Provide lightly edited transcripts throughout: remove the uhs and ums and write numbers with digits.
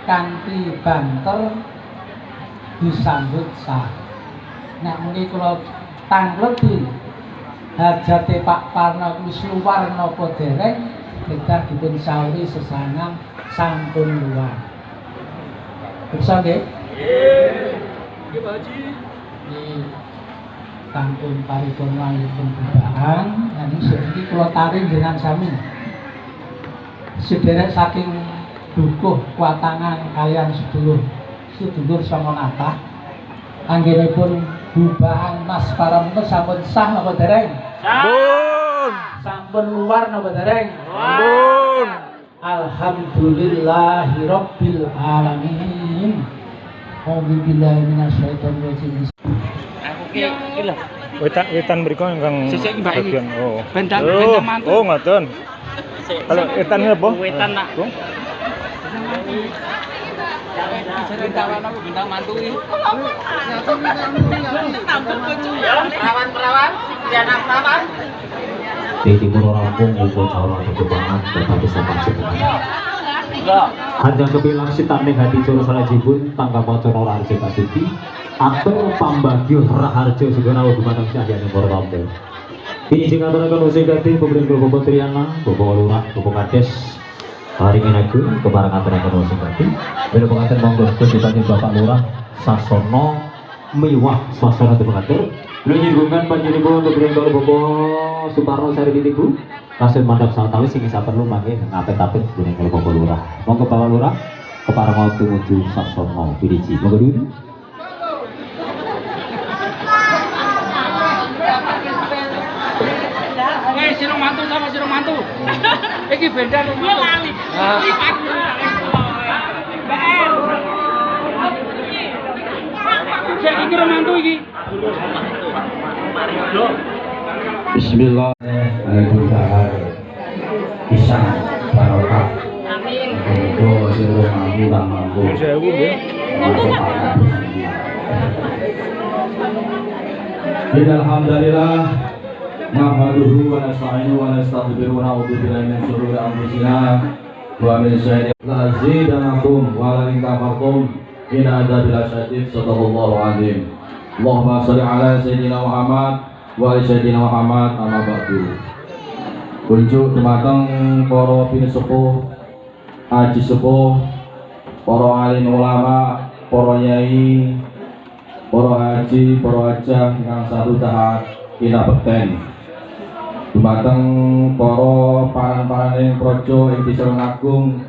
kanthi banter disambut sah. Nek muni kula tangleti hajate Pak Parno wis luar napa dereng, kedah dipun sauri sesangang sampun luar. Bisa nggih? Nggih. Nggih, Pak Haji. Nggih. Sampun paripurna pun bubahan, lan iki kula taring jenengan sami. Sederek saking dukuh kuatangan kalian sedulur Songonata. Anggenipun bubahan Mas Paramuka sampun sah napa dereng? Sampun. Sampun luar napa dereng? Sampun. Alhamdulillahirabbil alamin. A'udzubillahi minasyaitonir rajim. Iki lho. Wetan mriku ingkang Sisik Mbak iki. bagian Bendang mantu. Oh, ngoten. Kalau wetan apa? Wetan nak. Bung. Bendang apa bendang mantu iki? Perawan-perawan, si anak perawan. Di timur Lampung, Upacara Kebangan, berbagai sama jenengan. Hanjang kepilang sitaning hati Joro Salajipun, tangga motor ora arjo kasuti, atur pambagio raharjo segera dumateng sahyane para tamu. Kini sing ngaturaken usih kadhi pemerintah Bapak Triana, Bapak Lurah, Bapak Kades, Haringin Agung, keparang ngaturaken usih kadhi. Bila pengantin monggo ditanjung Bapak Lurah, Sasono mewah suasana dipengatur. Beliau nyinggungan panjenengan pemerintah Bapak Suparno Sari Ibu. Kasil mandap sawetawis sing isa perlu mangke ngapet-apet dening Bapak Lurah. Monggo Bapak Lurah keparang tumuju Sasono Pidiji. Monggo dulu. Sirong mantu sama sirong mantu. Iki beda rumah. Iya lali. Iki iki mantu iki. Bismillah. Alhamdulillah. Pisang barokah. Amin. Muga sira mampu lan mampu. Sewu nggih. Alhamdulillah. Nahmaduhu wa nasta'inuhu wa nastaghfiruhu wa na'udzu billahi min shururi anfusina wa min sayyi'ati a'malina wa la kafartum in adzabil syadid sallallahu alaihi. Allahumma shalli ala sayyidina Muhammad wa ala sayyidina Muhammad amma ba'du. Kunjuk dumateng para pinisepuh, haji sepuh, para alim ulama, para yai, para haji, para hajah ingkang satu tahat kina bekten. Dumateng para paran-paraning praja ing Desa Agung,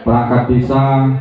perangkat desa